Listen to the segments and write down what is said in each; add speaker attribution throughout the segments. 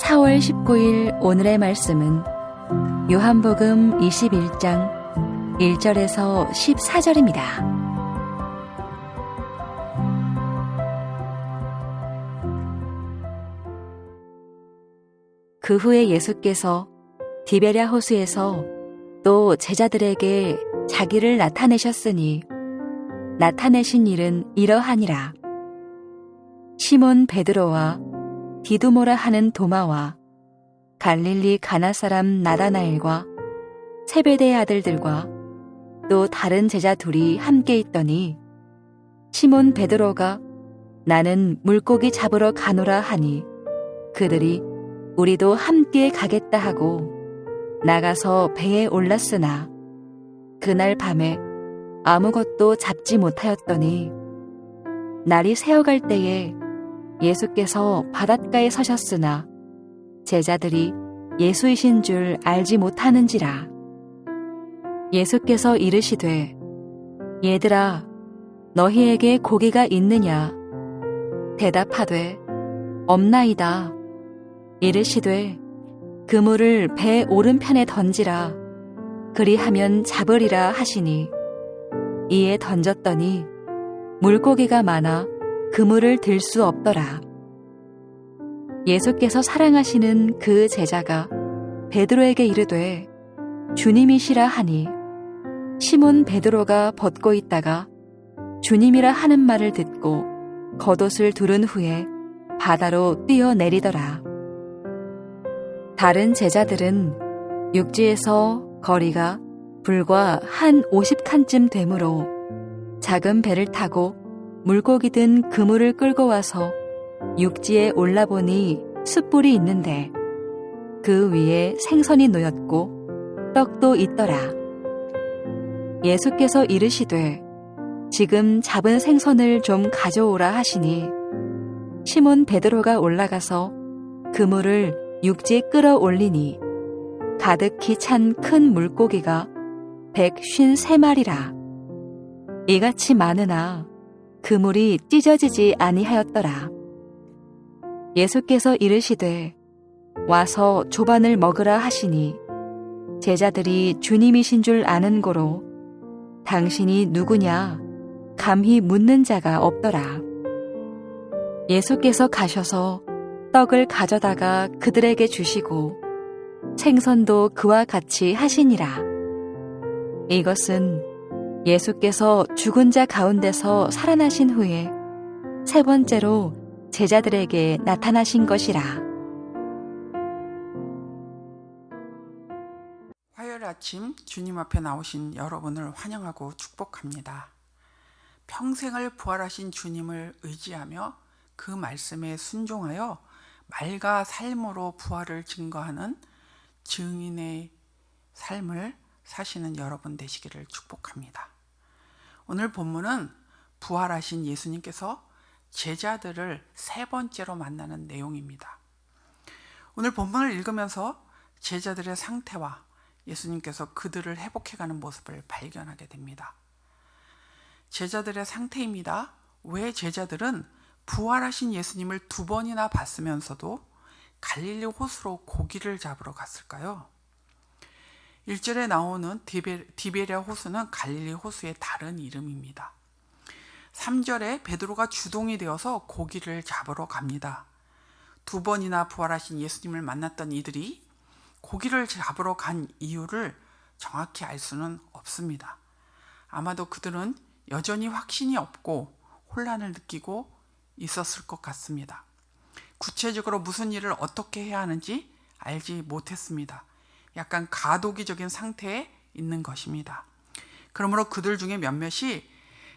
Speaker 1: 4월 19일 오늘의 말씀은 요한복음 21장 1절에서 14절입니다. 그 후에 예수께서 디베랴 호수에서 또 제자들에게 자기를 나타내셨으니 나타내신 일은 이러하니라. 시몬 베드로와 디두모라 하는 도마와 갈릴리 가나 사람 나다나엘과 세베대의 아들들과 또 다른 제자 둘이 함께 있더니 시몬 베드로가 나는 물고기 잡으러 가노라 하니 그들이 우리도 함께 가겠다 하고 나가서 배에 올랐으나 그날 밤에 아무것도 잡지 못하였더니 날이 새어갈 때에 예수께서 바닷가에 서셨으나 제자들이 예수이신 줄 알지 못하는지라. 예수께서 이르시되 얘들아 너희에게 고기가 있느냐? 대답하되 없나이다. 이르시되 그물을 배 오른편에 던지라. 그리하면 잡으리라 하시니 이에 던졌더니 물고기가 많아 그물을 들 수 없더라. 예수께서 사랑하시는 그 제자가 베드로에게 이르되 주님이시라 하니 시몬 베드로가 벗고 있다가 주님이라 하는 말을 듣고 겉옷을 두른 후에 바다로 뛰어내리더라. 다른 제자들은 육지에서 거리가 불과 한 50칸쯤 되므로 작은 배를 타고 물고기 든 그물을 끌고 와서 육지에 올라보니 숯불이 있는데 그 위에 생선이 놓였고 떡도 있더라. 예수께서 이르시되 지금 잡은 생선을 좀 가져오라 하시니 시몬 베드로가 올라가서 그물을 육지에 끌어올리니 가득히 찬 큰 물고기가 153마리라. 이같이 많으나 그물이 찢어지지 아니하였더라. 예수께서 이르시되 와서 조반을 먹으라 하시니 제자들이 주님이신 줄 아는 고로 당신이 누구냐 감히 묻는 자가 없더라. 예수께서 가셔서 떡을 가져다가 그들에게 주시고 생선도 그와 같이 하시니라. 이것은 예수께서 죽은 자 가운데서 살아나신 후에 세 번째로 제자들에게 나타나신 것이라.
Speaker 2: 화요일 아침 주님 앞에 나오신 여러분을 환영하고 축복합니다. 평생을 부활하신 주님을 의지하며 그 말씀에 순종하여 말과 삶으로 부활을 증거하는 증인의 삶을 사시는 여러분 되시기를 축복합니다. 오늘 본문은 부활하신 예수님께서 제자들을 세 번째로 만나는 내용입니다. 오늘 본문을 읽으면서 제자들의 상태와 예수님께서 그들을 회복해가는 모습을 발견하게 됩니다. 제자들의 상태입니다. 왜 제자들은 부활하신 예수님을 2번이나 봤으면서도 갈릴리 호수로 고기를 잡으러 갔을까요? 1절에 나오는 디베랴 호수는 갈릴리 호수의 다른 이름입니다. 3절에 베드로가 주동이 되어서 고기를 잡으러 갑니다. 2번이나 부활하신 예수님을 만났던 이들이 고기를 잡으러 간 이유를 정확히 알 수는 없습니다. 아마도 그들은 여전히 확신이 없고 혼란을 느끼고 있었을 것 같습니다. 구체적으로 무슨 일을 어떻게 해야 하는지 알지 못했습니다. 약간 가도기적인 상태에 있는 것입니다. 그러므로 그들 중에 몇몇이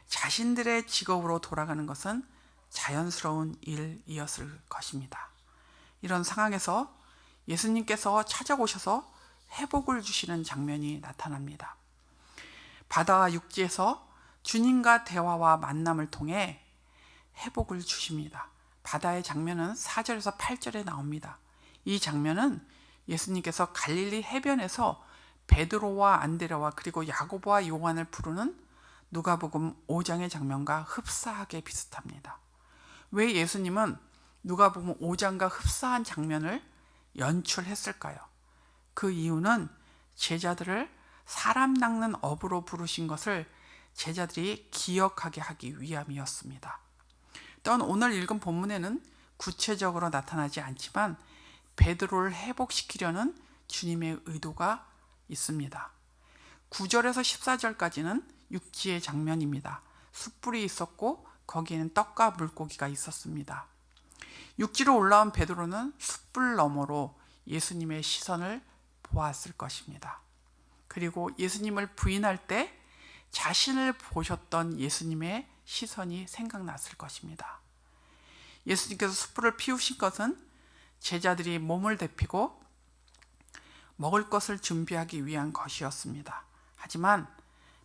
Speaker 2: 자신들의 직업으로 돌아가는 것은 자연스러운 일이었을 것입니다. 이런 상황에서 예수님께서 찾아오셔서 회복을 주시는 장면이 나타납니다. 바다와 육지에서 주님과 대화와 만남을 통해 회복을 주십니다. 바다의 장면은 4절에서 8절에 나옵니다. 이 장면은 예수님께서 갈릴리 해변에서 베드로와 안드레와 그리고 야고보와 요한을 부르는 누가복음 5장의 장면과 흡사하게 비슷합니다. 왜 예수님은 누가복음 5장과 흡사한 장면을 연출했을까요? 그 이유는 제자들을 사람 낚는 업으로 부르신 것을 제자들이 기억하게 하기 위함이었습니다. 또한 오늘 읽은 본문에는 구체적으로 나타나지 않지만 베드로를 회복시키려는 주님의 의도가 있습니다. 9절에서 14절까지는 육지의 장면입니다. 숯불이 있었고 거기에는 떡과 물고기가 있었습니다. 육지로 올라온 베드로는 숯불 너머로 예수님의 시선을 보았을 것입니다. 그리고 예수님을 부인할 때 자신을 보셨던 예수님의 시선이 생각났을 것입니다. 예수님께서 숯불을 피우신 것은 제자들이 몸을 데피고 먹을 것을 준비하기 위한 것이었습니다. 하지만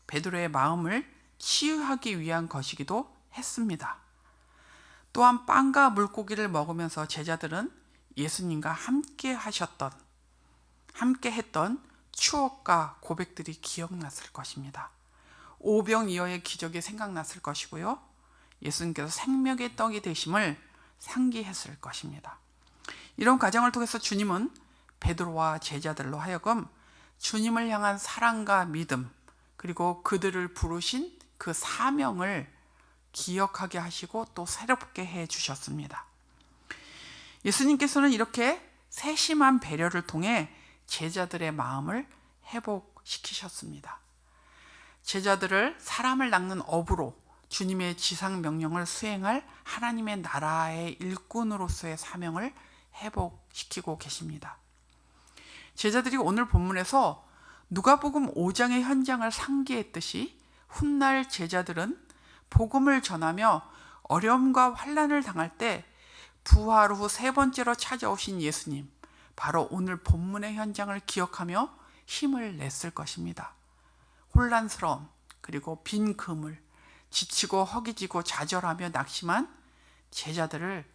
Speaker 2: 베드로의 마음을 치유하기 위한 것이기도 했습니다. 또한 빵과 물고기를 먹으면서 제자들은 예수님과 함께 했던 추억과 고백들이 기억났을 것입니다. 오병이어의 기적이 생각났을 것이고요. 예수님께서 생명의 떡이 되심을 상기했을 것입니다. 이런 과정을 통해서 주님은 베드로와 제자들로 하여금 주님을 향한 사랑과 믿음, 그리고 그들을 부르신 그 사명을 기억하게 하시고 또 새롭게 해 주셨습니다. 예수님께서는 이렇게 세심한 배려를 통해 제자들의 마음을 회복시키셨습니다. 제자들을 사람을 낚는 업으로 주님의 지상 명령을 수행할 하나님의 나라의 일꾼으로서의 사명을 회복시키고 계십니다. 제자들이 오늘 본문에서 누가복음 5장의 현장을 상기했듯이 훗날 제자들은 복음을 전하며 어려움과 환난을 당할 때 부활 후 세 번째로 찾아오신 예수님, 바로 오늘 본문의 현장을 기억하며 힘을 냈을 것입니다. 혼란스러움, 그리고 빈 그물, 지치고 허기지고 좌절하며 낙심한 제자들을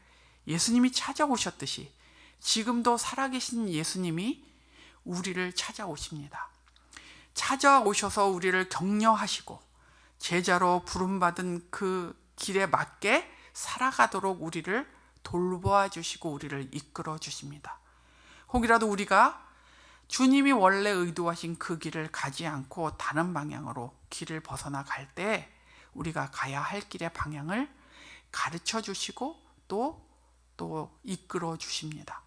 Speaker 2: 예수님이 찾아오셨듯이 지금도 살아계신 예수님이 우리를 찾아오십니다. 찾아오셔서 우리를 격려하시고 제자로 부름받은 그 길에 맞게 살아가도록 우리를 돌보아 주시고 우리를 이끌어 주십니다. 혹이라도 우리가 주님이 원래 의도하신 그 길을 가지 않고 다른 방향으로 길을 벗어나 갈 때 우리가 가야 할 길의 방향을 가르쳐 주시고 또 이끌어 주십니다.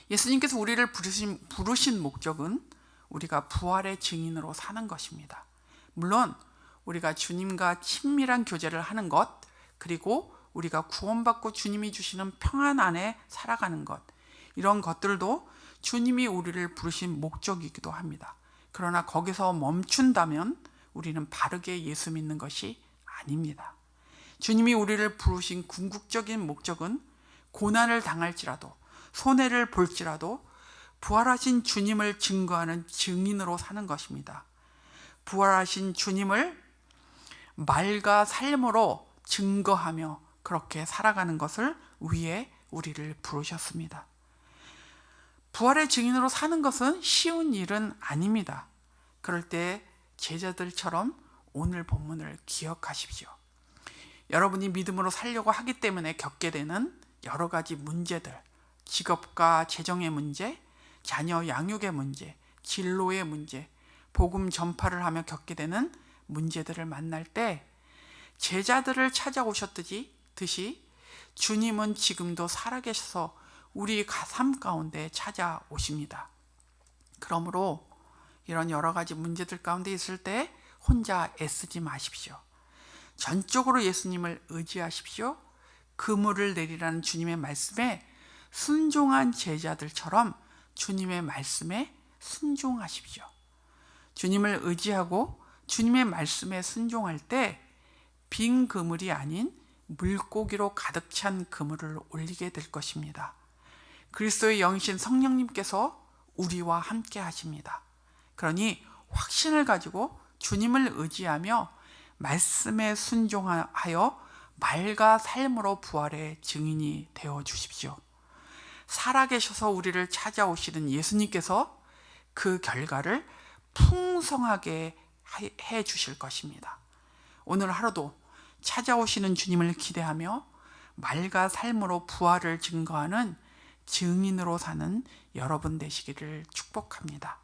Speaker 2: 예수님께서 우리를 부르신 목적은 우리가 부활의 증인으로 사는 것입니다. 물론 우리가 주님과 친밀한 교제를 하는 것, 그리고 우리가 구원받고 주님이 주시는 평안 안에 살아가는 것, 이런 것들도 주님이 우리를 부르신 목적이기도 합니다. 그러나 거기서 멈춘다면 우리는 바르게 예수 믿는 것이 아닙니다. 주님이 우리를 부르신 궁극적인 목적은 고난을 당할지라도 손해를 볼지라도 부활하신 주님을 증거하는 증인으로 사는 것입니다. 부활하신 주님을 말과 삶으로 증거하며 그렇게 살아가는 것을 위해 우리를 부르셨습니다. 부활의 증인으로 사는 것은 쉬운 일은 아닙니다. 그럴 때 제자들처럼 오늘 본문을 기억하십시오. 여러분이 믿음으로 살려고 하기 때문에 겪게 되는 여러 가지 문제들, 직업과 재정의 문제, 자녀 양육의 문제, 진로의 문제, 복음 전파를 하며 겪게 되는 문제들을 만날 때 제자들을 찾아오셨듯이 주님은 지금도 살아계셔서 우리 삶 가운데 찾아오십니다. 그러므로 이런 여러 가지 문제들 가운데 있을 때 혼자 애쓰지 마십시오. 전적으로 예수님을 의지하십시오. 그물을 내리라는 주님의 말씀에 순종한 제자들처럼 주님의 말씀에 순종하십시오. 주님을 의지하고 주님의 말씀에 순종할 때 빈 그물이 아닌 물고기로 가득 찬 그물을 올리게 될 것입니다. 그리스도의 영이신 성령님께서 우리와 함께 하십니다. 그러니 확신을 가지고 주님을 의지하며 말씀에 순종하여 말과 삶으로 부활의 증인이 되어 주십시오. 살아계셔서 우리를 찾아오시는 예수님께서 그 결과를 풍성하게 해 주실 것입니다. 오늘 하루도 찾아오시는 주님을 기대하며 말과 삶으로 부활을 증거하는 증인으로 사는 여러분 되시기를 축복합니다.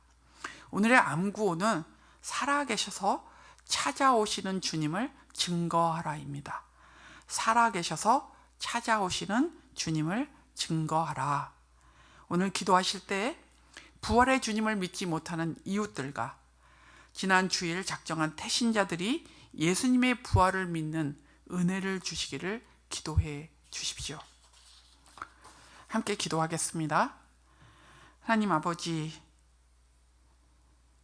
Speaker 2: 오늘의 암구호는 살아계셔서 찾아오시는 주님을 증거하라입니다. 살아계셔서 찾아오시는 주님을 증거하라. 오늘 기도하실 때 부활의 주님을 믿지 못하는 이웃들과 지난 주일 작정한 태신자들이 예수님의 부활을 믿는 은혜를 주시기를 기도해 주십시오. 함께 기도하겠습니다. 하나님 아버지,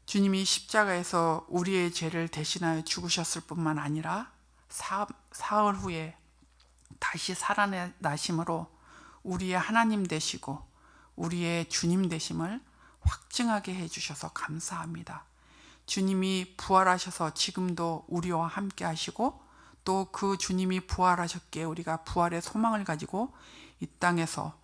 Speaker 2: 주님이 십자가에서 우리의 죄를 대신하여 죽으셨을 뿐만 아니라 사흘 후에 다시 살아나심으로 우리의 하나님 되시고 우리의 주님 되심을 확증하게 해주셔서 감사합니다. 주님이 부활하셔서 지금도 우리와 함께 하시고 또 그 주님이 부활하셨기에 우리가 부활의 소망을 가지고 이 땅에서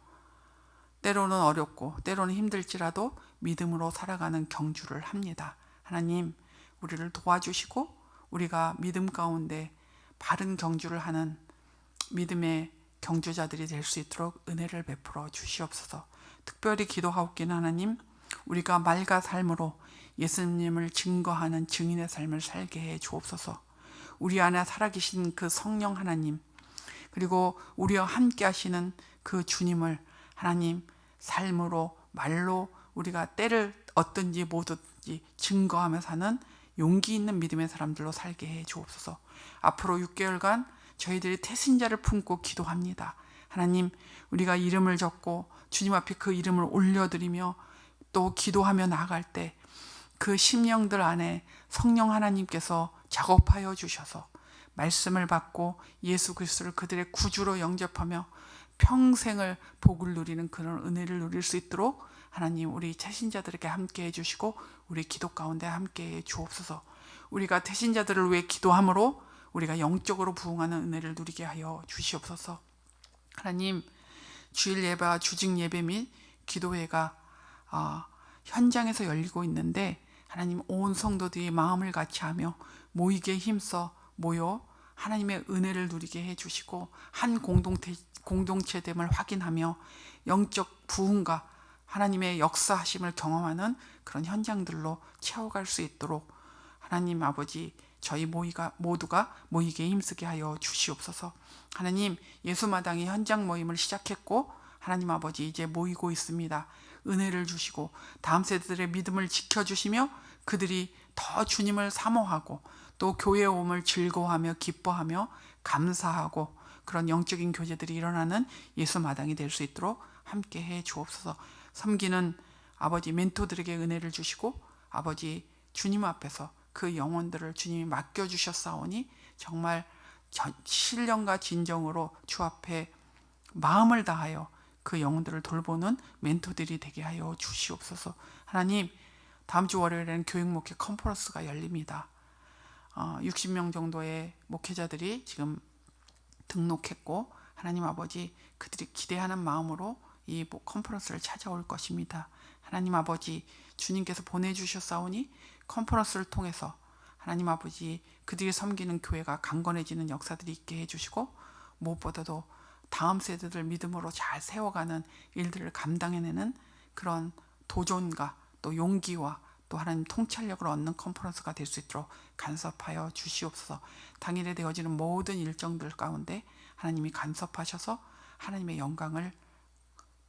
Speaker 2: 때로는 어렵고 때로는 힘들지라도 믿음으로 살아가는 경주를 합니다. 하나님, 우리를 도와주시고 우리가 믿음 가운데 바른 경주를 하는 믿음의 경주자들이 될 수 있도록 은혜를 베풀어 주시옵소서. 특별히 기도하옵기는 하나님, 우리가 말과 삶으로 예수님을 증거하는 증인의 삶을 살게 해 주옵소서. 우리 안에 살아계신 그 성령 하나님, 그리고 우리와 함께 하시는 그 주님을 하나님 삶으로 말로 우리가 때를 얻든지 못 얻든지 증거하며 사는 용기 있는 믿음의 사람들로 살게 해 주옵소서. 앞으로 6개월간 저희들이 태신자를 품고 기도합니다. 하나님, 우리가 이름을 적고 주님 앞에 그 이름을 올려드리며 또 기도하며 나아갈 때 그 심령들 안에 성령 하나님께서 작업하여 주셔서 말씀을 받고 예수 그리스도를 그들의 구주로 영접하며 평생을 복을 누리는 그런 은혜를 누릴 수 있도록 하나님 우리 태신자들에게 함께 해주시고 우리 기도 가운데 함께 해 주옵소서. 우리가 태신자들을 위해 기도함으로 우리가 영적으로 부흥하는 은혜를 누리게 하여 주시옵소서. 하나님, 주일 예배와 주직 예배 및 기도회가 현장에서 열리고 있는데 하나님 온 성도들이 마음을 같이하며 모이게 힘써 모여 하나님의 은혜를 누리게 해주시고 한 공동체됨을 확인하며 영적 부흥과 하나님의 역사하심을 경험하는 그런 현장들로 채워갈 수 있도록 하나님 아버지 저희 모두가 모이게 힘쓰게 하여 주시옵소서. 하나님, 예수마당이 현장 모임을 시작했고 하나님 아버지 이제 모이고 있습니다. 은혜를 주시고 다음 세대들의 믿음을 지켜주시며 그들이 더 주님을 사모하고 또 교회에 오음을 즐거워하며 기뻐하며 감사하고 그런 영적인 교제들이 일어나는 예수마당이 될 수 있도록 함께 해 주옵소서. 섬기는 아버지 멘토들에게 은혜를 주시고 아버지 주님 앞에서 그 영혼들을 주님이 맡겨주셨사오니 정말 신령과 진정으로 주 앞에 마음을 다하여 그 영혼들을 돌보는 멘토들이 되게 하여 주시옵소서. 하나님, 다음 주 월요일에는 교육목회 컨퍼런스가 열립니다. 60명 정도의 목회자들이 지금 등록했고 하나님 아버지 그들이 기대하는 마음으로 이 컨퍼런스를 찾아올 것입니다. 하나님 아버지 주님께서 보내주셨사오니 컨퍼런스를 통해서 하나님 아버지 그들이 섬기는 교회가 강건해지는 역사들이 있게 해주시고 무엇보다도 다음 세대들 믿음으로 잘 세워가는 일들을 감당해내는 그런 도전과 또 용기와 또 하나님 통찰력을 얻는 컨퍼런스가 될 수 있도록 간섭하여 주시옵소서. 당일에 되어지는 모든 일정들 가운데 하나님이 간섭하셔서 하나님의 영광을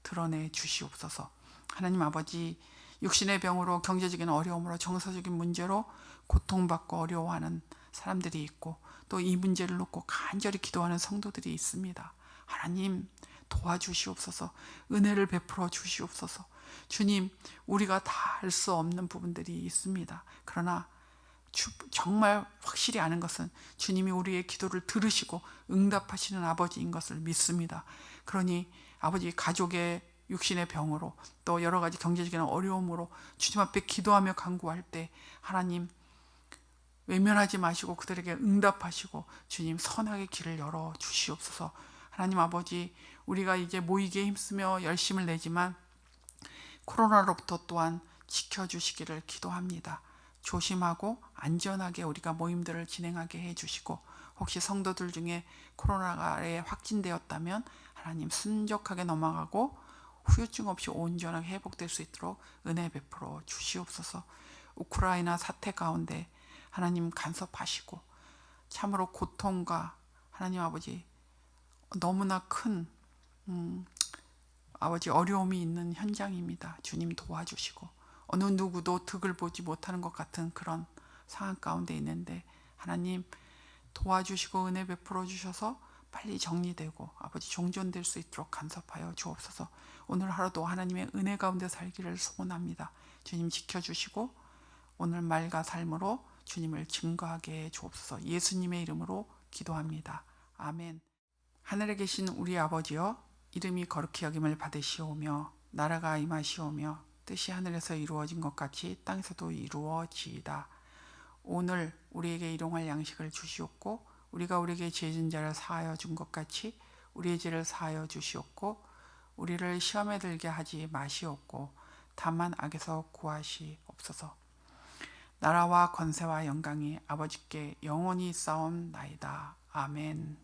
Speaker 2: 드러내 주시옵소서. 하나님 아버지 육신의 병으로 경제적인 어려움으로 정서적인 문제로 고통받고 어려워하는 사람들이 있고 또 이 문제를 놓고 간절히 기도하는 성도들이 있습니다. 하나님 도와주시옵소서. 은혜를 베풀어 주시옵소서. 주님, 우리가 다 알 수 없는 부분들이 있습니다. 그러나 정말 확실히 아는 것은 주님이 우리의 기도를 들으시고 응답하시는 아버지인 것을 믿습니다. 그러니 아버지 가족의 육신의 병으로 또 여러 가지 경제적인 어려움으로 주님 앞에 기도하며 간구할 때 하나님 외면하지 마시고 그들에게 응답하시고 주님 선하게 길을 열어 주시옵소서. 하나님 아버지 우리가 이제 모이기에 힘쓰며 열심을 내지만 코로나로부터 또한 지켜주시기를 기도합니다. 조심하고 안전하게 우리가 모임들을 진행하게 해주시고 혹시 성도들 중에 코로나가 확진되었다면 하나님 순적하게 넘어가고 후유증 없이 온전하게 회복될 수 있도록 은혜 베풀어 주시옵소서. 우크라이나 사태 가운데 하나님 간섭하시고 참으로 고통과 하나님 아버지 너무나 큰 아버지 어려움이 있는 현장입니다. 주님 도와주시고 어느 누구도 득을 보지 못하는 것 같은 그런 상황 가운데 있는데 하나님 도와주시고 은혜 베풀어 주셔서 빨리 정리되고 아버지 종전될 수 있도록 간섭하여 주옵소서. 오늘 하루도 하나님의 은혜 가운데 살기를 소원합니다. 주님 지켜주시고 오늘 말과 삶으로 주님을 증거하게 해 주옵소서. 예수님의 이름으로 기도합니다. 아멘. 하늘에 계신 우리 아버지여, 이름이 거룩히 여김을 받으시오며 나라가 임하시오며 뜻이 하늘에서 이루어진 것 같이 땅에서도 이루어지이다. 오늘 우리에게 일용할 양식을 주시옵고 우리가 우리에게 죄진 자를 사하여 준 것 같이 우리의 죄를 사하여 주시옵고 우리를 시험에 들게 하지 마시옵고 다만 악에서 구하시옵소서. 나라와 권세와 영광이 아버지께 영원히 쌓옵나이다. 아멘.